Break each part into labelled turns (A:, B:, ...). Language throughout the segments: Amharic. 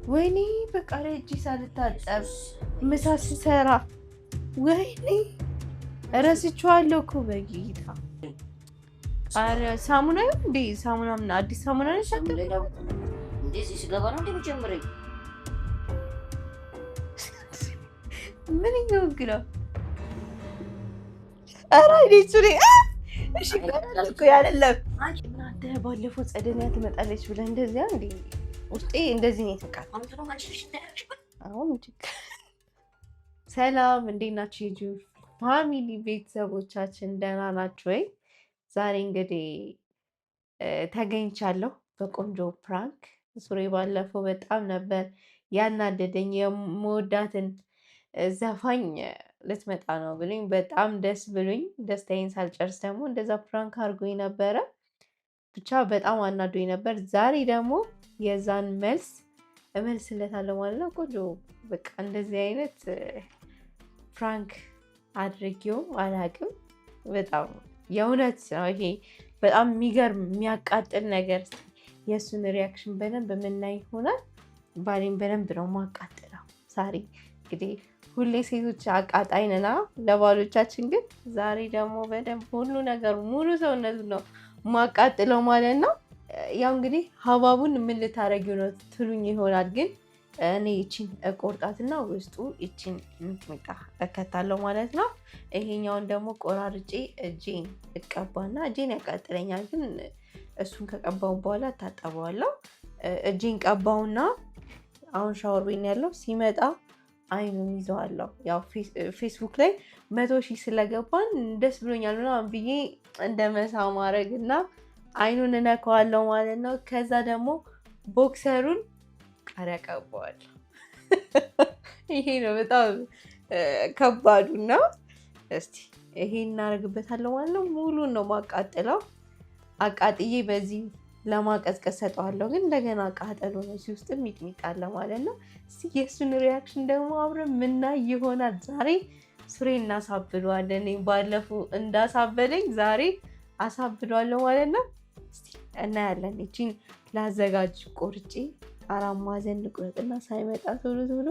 A: ወይኔ በቃ እጅ ሳልታጠብ ምሳ ስሰራ ወይኔ እረስቼዋለሁ እኮ በጌታ። ኧረ ሳሙና እንዴ ሳሙና ምን አዲስ ሳሙና ነሽ?
B: እንደዚህ ስገባ ነው እንደሚጀምረኝ።
A: ምን ይሆንክ ነው? ኧረ አይኔ ሱሪ እሺ እኮ አይደለም። እናንተ ባለፈው ጸደኒያ ትመጣለች ብለህ እንደዚያ እንዴ ውስጤ እንደዚህ ነው የተቃጠለው። አሁን ሰላም እንዴት ናችሁ? የጂው ፋሚሊ ቤተሰቦቻችን ደህና ናችሁ ወይ? ዛሬ እንግዲህ ተገኝቻለሁ በቆንጆ ፕራንክ። ሱሬ ባለፈው በጣም ነበር ያናደደኝ። የምወዳትን ዘፋኝ ልትመጣ ነው ብሎኝ በጣም ደስ ብሎኝ ደስታዬን ሳልጨርስ ደግሞ እንደዛ ፕራንክ አድርጎኝ ነበረ። ብቻ በጣም አናዶኝ ነበር። ዛሬ ደግሞ የዛን መልስ እመልስለታለሁ ማለት ነው። ቆንጆ በቃ እንደዚህ አይነት ፕራንክ አድርጌውም አላውቅም። በጣም የእውነት ነው ይሄ በጣም የሚገርም የሚያቃጥል ነገር። የእሱን ሪያክሽን በደንብ የምናይ ይሆናል። ባሌን በደንብ ነው ማቃጥለው ዛሬ። እንግዲህ ሁሌ ሴቶች አቃጣይ ነና ለባሎቻችን፣ ግን ዛሬ ደግሞ በደንብ ሁሉ ነገር ሙሉ ሰውነቱ ነው ማቃጥለው ማለት ነው። ያው እንግዲህ ሀባቡን ምን ልታረጊው ነው ትሉኝ ይሆናል። ግን እኔ ይቺን እቆርጣትና ውስጡ ይቺን ሚጥሚጣ እከታለሁ ማለት ነው። ይሄኛውን ደግሞ ቆራርጬ እጄን እቀባና እጄን ያቃጥለኛል፣ ግን እሱን ከቀባው በኋላ እታጠበዋለሁ። እጄን ቀባውና አሁን ሻወር ቤት ያለው ሲመጣ አይኑን ይዘዋለሁ። ያው ፌስቡክ ላይ 100,000 ስለገባን ደስ ብሎኛል ምናምን ብዬ እንደ መሳ ማድረግ እና አይኑን እነካዋለሁ ማለት ነው። ከዛ ደግሞ ቦክሰሩን ቃሪያ ቀባዋለሁ። ይሄ ነው በጣም ከባዱ እና እስቲ ይሄ እናደርግበታለሁ ማለት ነው። ሙሉን ነው ማቃጥለው። አቃጥዬ በዚህ ለማቀዝቀዝ ሰጠዋለሁ። ግን እንደገና ቃጠሎ ነው፣ እዚህ ውስጥ ሚጥሚጣ አለ ማለት ነው። እስቲ የእሱን ሪያክሽን ደግሞ አብረን ምናይ ይሆናል። ዛሬ ሱሬ እናሳብለዋለን። ባለፈው እንዳሳበለኝ ዛሬ አሳብለዋለሁ ማለት ነው። እስቲ እናያለን። ይቺን ላዘጋጅ ቆርጬ 4 ማዕዘን ልቁረጥና ሳይመጣ ቶሎ ቶሎ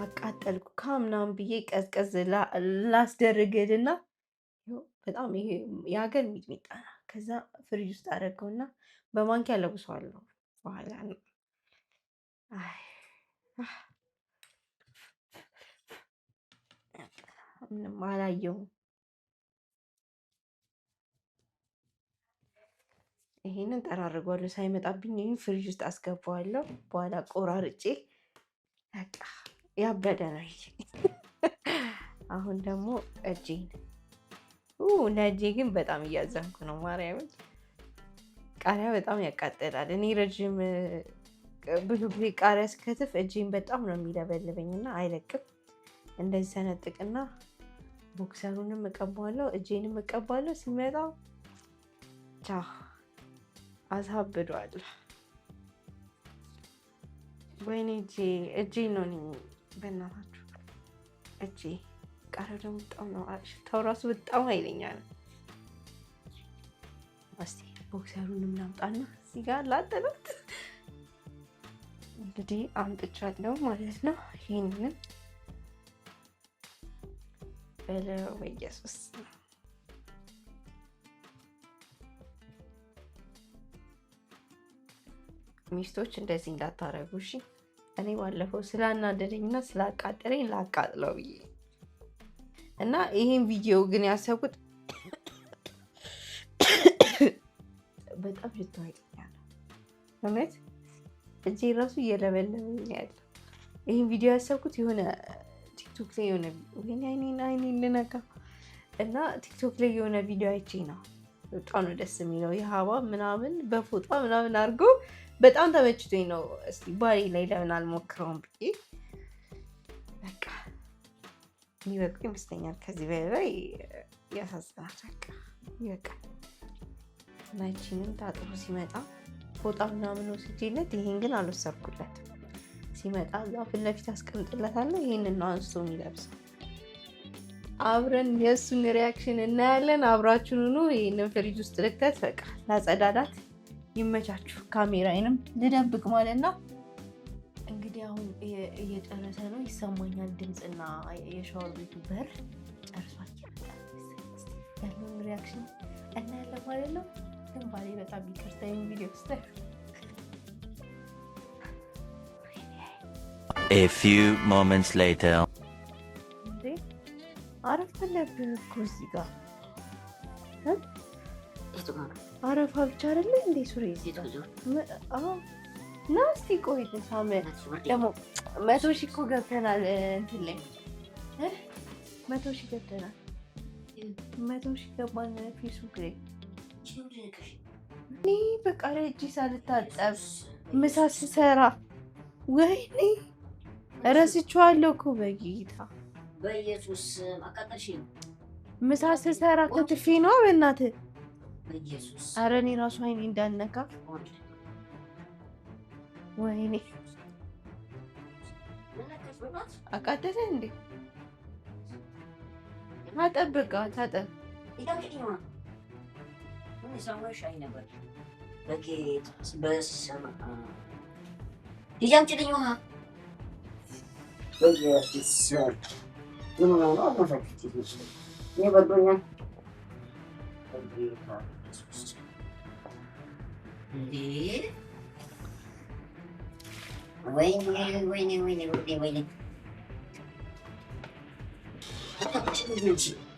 A: አቃጠልኩ ከምናምን ብዬ ቀዝቀዝ ላስደርግልና በጣም ይሄ የሀገር ሚጥሚጣ ነው። ከዛ ፍሪጅ ውስጥ አደረገውና በማንኪያ ለብሰዋለሁ በኋላ ነው። ምንም አላየውም። ይሄንን ጠራርጓለሁ ሳይመጣብኝ ይሄን ፍሪጅ ውስጥ አስገባዋለሁ። በኋላ ቆራርጬ በቃ ያበደ ነው ይሄ። አሁን ደግሞ እጄን ለእጄ ግን በጣም እያዘንኩ ነው። ማርያምን ቃሪያ በጣም ያቃጥላል። እኔ ረዥም ብዙ ጊዜ ቃሪያ ስከትፍ እጄን በጣም ነው የሚለበልበኝ እና አይለቅም። እንደዚህ ሰነጥቅና ቦክሰሩንም እቀባዋለሁ፣ እጄንም እቀባዋለሁ። ሲመጣ ቻ አሳብዷል። ወይኔ እጄ ነው በእናታችሁ እጄ። ቃሪያው ደግሞ በጣም ነው ሽታው ራሱ በጣም ኃይለኛ ነው። እስቲ ቦክሰሩንም ላምጣና እዚህ ጋር ላጥበት። እንግዲህ አምጥቻለሁ ማለት ነው። ይሄንን በኢየሱስ ሚስቶች እንደዚህ እንዳታረጉ እሺ። እኔ ባለፈው ስላናደደኝና ስላቃጠለኝ ላቃጥለው ብዬ እና ይሄን ቪዲዮ ግን ያሰብኩት በጣም ሽታው አይተኛል። እውነት እጄ ራሱ እየለበለበኝ ያለው። ይሄን ቪዲዮ ያሰብኩት የሆነ ቲክቶክ ላይ የሆነ አይኔን ልነካ እና ቲክቶክ ላይ የሆነ ቪዲዮ አይቼ ነው። በጣም ነው ደስ የሚለው የሀባ ምናምን በፎጣ ምናምን አድርጎ በጣም ተመችቶኝ ነው። እስቲ ባሌ ላይ ለምን አልሞክረውም ብዬ በቃ የሚበቁ ይመስለኛል። ከዚህ በላይ ያሳዝናል። በቃ ይበቃል። ናችንን ታጥቦ ሲመጣ ፎጣ ምናምን ወስጄለት፣ ይሄን ግን አልወሰድኩለትም። ሲመጣ እዛው ፊት ለፊት አስቀምጥለታለሁ። ይሄንን ነው አንስቶ የሚለብሰው። አብረን የእሱን ሪያክሽን እናያለን። አብራችሁን ኑ። ይሄንን ፍሪጅ ውስጥ ልክተት። በቃ ላጸዳዳት። ይመቻችሁ። ካሜራዬንም ልደብቅ ማለት ነው። እንግዲህ አሁን እየጨረሰ ነው ይሰማኛል ድምፅና የሻወር ቤቱ በር ጨርሷል። ያለውን ሪያክሽን እናያለን ማለት ነው። ግን ባሌ በጣም ይቅርታ ቪዲዮ ውስጥ
C: A few moments later.
A: አረፍ አለብን እኮ እዚህ ጋር አረፋ ብቻ አይደለ እንዴ ሱሪ እና እስቲ ቆይ ሳመ ደግሞ 100 ሺህ እኮ ገብተናል። እንትን ላይ 100 ሺህ ገብተናል። 100 ሺህ ገባን ፌስቡክ ላይ። እኔ በቃ እጅ ሳልታጠብ ምሳ ስሰራ ወይኔ እረስቼዋለሁ እኮ በጌታ
B: በኢየሱስ አቃጠልሽኝ።
A: ምሳ ስሰራ ከትፌ ነው በእናትህ
B: በኢየሱስ።
A: ኧረ እኔ ራሱ አይኔ እንዳነካ ወይኔ አቃጠለ እንዴ? ታጠብ በቃ ታጠብ።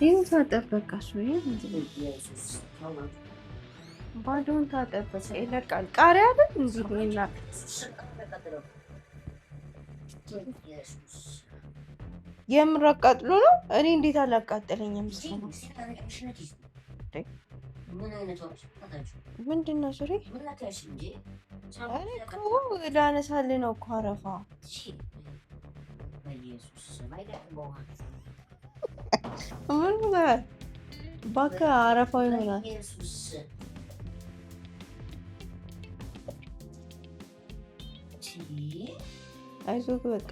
A: ይህን ታጠብ በቃ እሱ ባዶውን ታጠብ በቃ ይለቃል። ቃሪያ አይደል እንግዲህ እና የምር አቃጥሎ ነው። እኔ እንዴት አላቃጠለኝም? ምንድን ነው ሱሪ? እኔ እኮ ላነሳልህ ነው እኮ አረፋ። ምን ይሆናል? እባክህ አረፋው ይሆናል። አይዞህ በቃ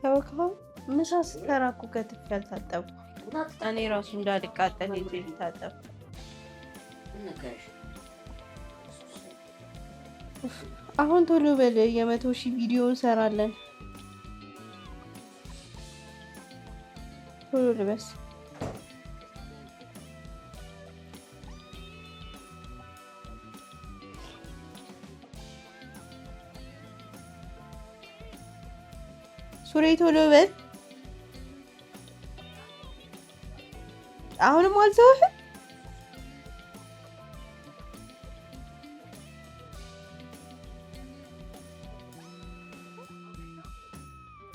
A: ተወካው። ምሳ ስትሰራ እኮ ከትፍ ያልታጠብኩ እኔ ራሱ እንዳልቃጠል ሄጄ ልታጠብ። አሁን ቶሎ በል፣ 100 ሺህ ቪዲዮ እንሰራለን። ቶሎ ልበስ። ሱሪ ቶሎ በል። አሁንም አልተውህም።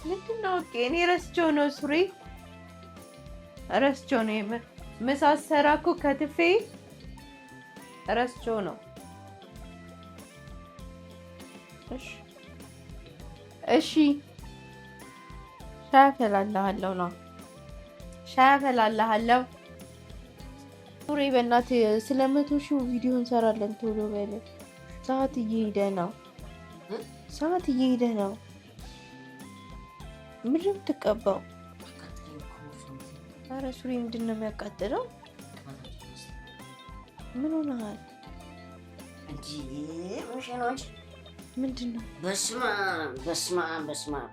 A: ምንድን ነው? እኔ ረስቼው ነው ሱሪ ረስቼው ነው። የምር ምሳ ስሰራ እኮ ከትፌ ረስቼው ነው። እሺ ሻይ አፈላልሃለሁ ነው። ሻይ አፈላልሃለሁ። ሱሪ በእናትህ ስለ 100 ሺህ ቪዲዮ እንሰራለን። ቶሎ በል፣ ሰዓት እየሄደ ነው። ሰዓት እየሄደ ነው። ምንድን ነው የምትቀባው? ኧረ ሱሪ ምንድን ነው የሚያቃጥለው? ምን ሆነሃል? ምንድን ነው?
B: በስመ አብ በስመ አብ በስመ አብ።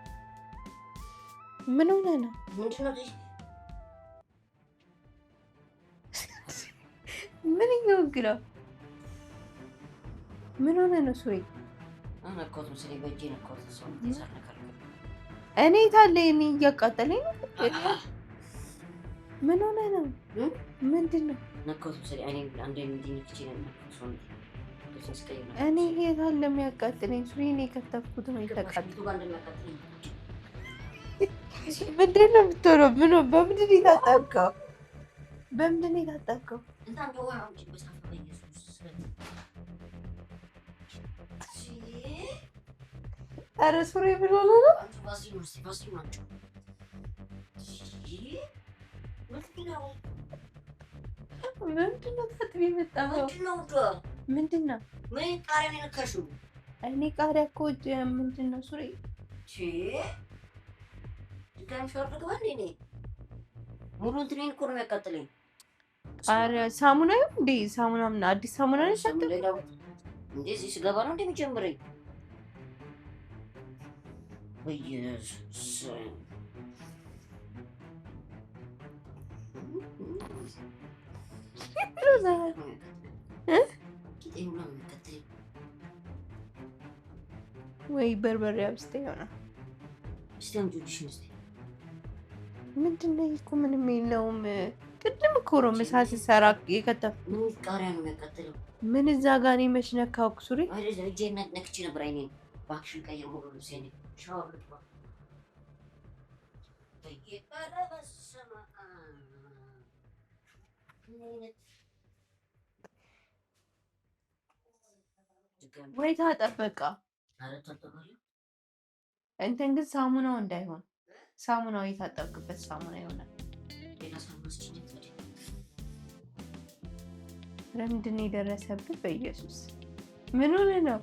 A: ምን ሆነ ነው?
B: ምንድን ነው?
A: ምን ይወግለው? ምን ሆነ ነው ሱሪ? እኔ ታለ እኔ እያቃጠለኝ ነው። ምን ሆነ ነው? ምንድን ነው? እኔ የት አለ የሚያቃጥለኝ ሱሪ? እኔ የከተፍኩት ነው የተቃጠለው። ምንድን ነው የምትሆነው? በምንድን ነው የታጠብከው? በምንድን ነው የታጠብከው? ኧረ ሱሪ ምን ሆነ ነው? ምንድን ነው ታጥቢ የመጣኸው? ምንድን ነው?
B: ምን ቃሪያ ነው የነካሽው?
A: እኔ ቃሪያ እኮ ምንድን ነው ሱሪ
B: ድጋሚ ሻወር ልግባ እንዴ? እኔ ሙሉ እንትኔን እኮ ነው የሚያቃጥለኝ።
A: ቃሪያ ሳሙና ይሁን እንዴ? ሳሙና ምን አዲስ ሳሙና ነው የሰጠው?
B: እንደዚህ ስገባ ነው እንደሚጀምረኝ። በኢየሱስ
A: ወይ በርበሬ አብስተ ይሆናል። ምንድን ነው እኮ ምንም የለውም። ቅድም እኮ ነው ምሳ ስሰራ የከተፍኩት።
B: ቃሪያ ነው የሚያቃጥለው።
A: ምን እዛ ጋር እኔ መች ነካሁ? ሱሪ
B: እጄን ነክቼ ነበር። አይኔን እባክሽን ቀይር ሙሉ ልብሴን ሻወር ልግባ።
A: ወይ ታጠበቃ እንትን ግን ሳሙናው እንዳይሆን ሳሙናው የታጠብክበት ሳሙና ይሆናል። ለምንድን ነው የደረሰብህ? በኢየሱስ ምን ሆነ ነው?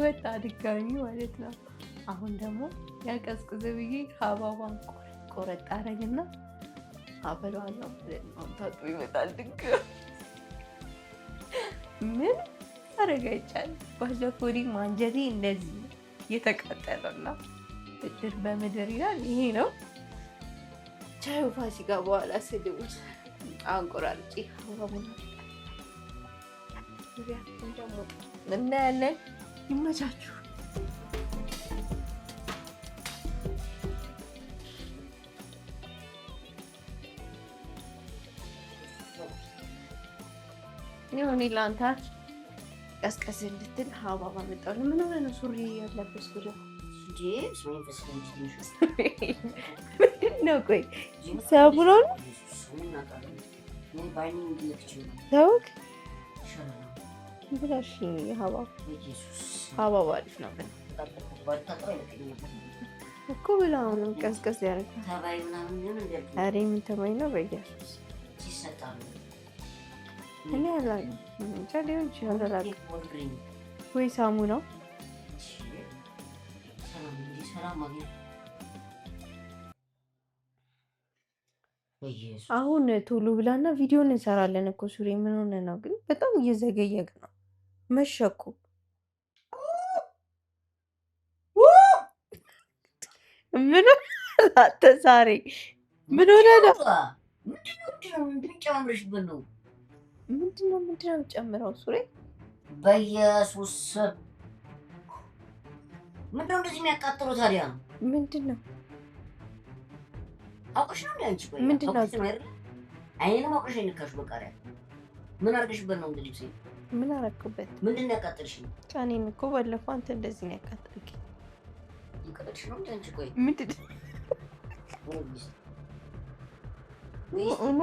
A: ወጣ ድጋሚ ማለት ነው። አሁን ደግሞ ያቀዝቅዝ ብዬ ሀባባን ቆረጥ አረግና አበለዋለሁ። ታጥቦ ይመጣል። ድግ ምን አረጋ ይቻላል። ባለፈው ማንጀቴ እንደዚህ እየተቃጠለና ብድር በምድር ይላል። ይሄ ነው ቻዩ ፋሲካ በኋላ ስድቡት አንቆራርጬ ሀባቡን ደግሞ እናያለን። ይመቻችሁ። ይሁን ለአንተ ቀስቀስ እንድትል ሀባባ መጣሁ። ምን ሆነ ነው ሱሪ ያለበስኩት? ነው ቆይ ሳሙና ነው ታውቅ ብላሽ ሀባባ አሪፍ ነው እኮ ብላ አሁንም ቀስቀስ ያደርጋል። ኧረ ምን ተባይ ነው በኢየሱስ እኔ አላውቅም። እንጃ ሊሆን ይችላል አላውቅም። ወይ ሳሙናው አሁን ቶሎ ብላና ቪዲዮን እንሰራለን እኮ ሱሪ ምን ሆነ ነው ግን? በጣም እየዘገየግ ነው። መሸኩ ምን አተ ዛሬ ምን ሆነ ነው? ምንድነው ጨምረው ሱሪ
B: በኢየሱስ ምንድነው እንደዚህ የሚያቃጥለው ታዲያ?
A: ምንድነው
B: አውቀሽ ነው እንዴ አንቺ? ቆይ
A: ምንድነው
B: አይኔንም አውቀሽ ንካሽ በቃሪያ ምን አድርገሽበት ነው እንግዲህ? ልብሴ
A: ምን አደረኩበት?
B: ምንድነው ያቃጠልሽ?
A: ጫኔን እኮ ባለፈው አንተ እንደዚህ ነው ያቃጠልክ።
B: ይቀጥልሽ ነው እንዴ አንቺ? ቆይ
A: ምንድነው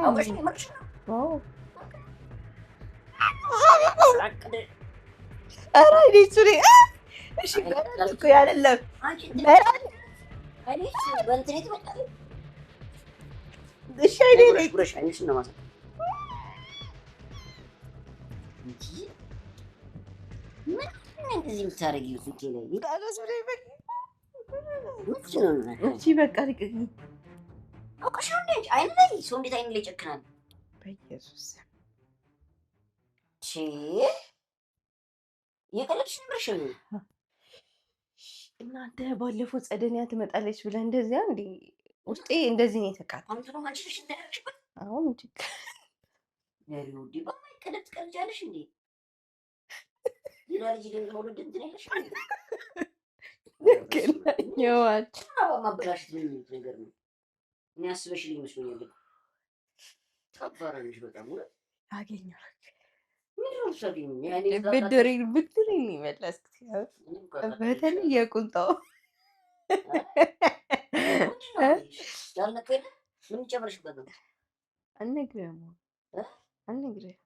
B: አውቀሽ ነው ማለት ነው?
A: አዎ ኧረ እኔ ሱሪ እሺ እኮ ያለለም
B: አንቺ አይኔ በእንትን ትመጣለሽ።
A: እሺ አይኔ
B: ብረሽ አይንሽ ነው ማለት እንጂ ምን እንደዚህ የምታረጊው ፊቴ ላይ
A: ታገስ ብለኝ በቃ
B: ምንድን ነው
A: እቺ በቃ ልቀቂ።
B: አውቀሽ ነው እንዴ አይን ላይ ሰው እንዴት አይን ላይ ይጨክናል?
A: በኢየሱስ
B: ቺ የቀለድሽ ነበር ሸኝ
A: እናንተ ባለፈው ጸደኒያ ትመጣለች ብለህ እንደዚያ እንዴ ውስጤ እንደዚህ ነው የተቃጠለው።
B: አንተ ነው አንቺ ልጅ እንዳያችበት
A: አሁን እንጂ
B: ያለው ዲባ ማይቀለድ ትቀልጃለሽ እንዴ? ይላል ይሄን መውለድ እንትን ያለሽ
A: የዋች
B: ማበላሽት ምን ነገር ነው? እኔ አስበሽልኝ መስሎኛል። ታባራለሽ በጣም ወደ
A: አገኘው
B: ምን ነው
A: ብድሬን ይመለስክ በተለይ የቁንጣው
B: ምን ጨምረሽበት ነው?
A: አልነግርህም አልነግርህም።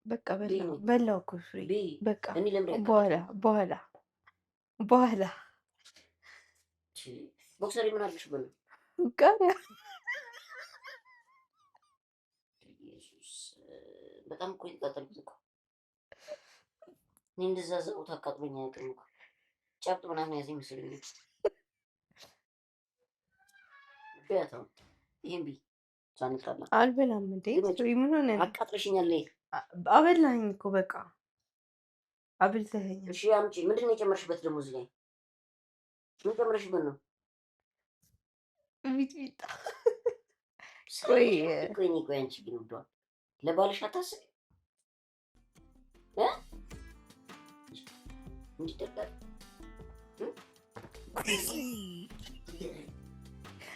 A: በቃ በላው እኮ ፍሬ በቃ በኋላ
B: ቦክሰሪ ምን አድርግሽበት ነው?
A: ቃሪያ
B: ኢየሱስ በጣም እኮ የተቃጠልኩት እኮ እኔ እንደዛ ዘውት አቃጥሎኝ አያውቅም እኮ ጨብጥ ምናምን ያዘኝ መስሎኝ ቢያታው ይሄን ቢ ሳንቃላ
A: አልበላም እንዴ ምን ሆነ
B: አቃጥለሽኛል
A: አበላኝ እኮ በቃ አብልተኸኝ
B: እሺ አምጪ ምንድን ነው የጨመርሽበት ደግሞ እዚህ ላይ ምን ጨመርሽበት ነው
A: ሚጥሚጣ ቆይ
B: አንቺ ግን ውዷል ለባልሽ አታስቢ እንዲደቀቅ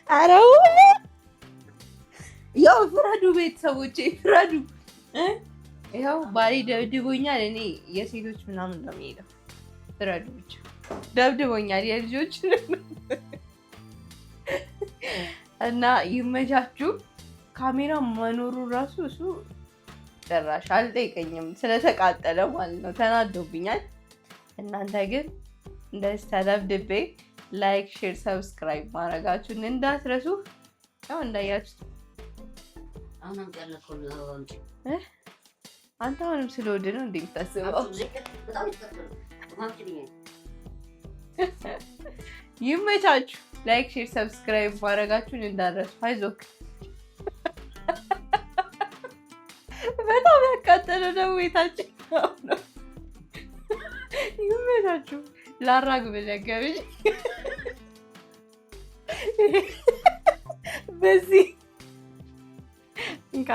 A: አረው ያው ፍረዱ ቤተሰቦቼ ፍረዱ ያው ባሌ ደብድቦኛል እኔ የሴቶች ምናምን ነው የሚሄደው ፍረዱ ብቻ ደብድቦኛል የልጆች እና ይመቻችሁ ካሜራ መኖሩ ራሱ እሱ ጭራሽ አልጠይቀኝም ስለተቃጠለ ማለት ነው ተናዶብኛል እናንተ ግን እንደዚህ ተደብድቤ ላይክ ሼር ሰብስክራይብ ማድረጋችሁን እንዳትረሱ ያው እንዳያችሁ
B: አሁንም ያለከው
A: አንተ አሁንም ስለወድ ነው እንዴ የምታስበው ይመቻችሁ ላይክ ሼር ሰብስክራይብ ማድረጋችሁን እንዳትረሱ አይዞክ በጣም ያቃጠለው ነው ቤታችን ይመቻችሁ ላራግብ ለገብኝ በዚህ እንካ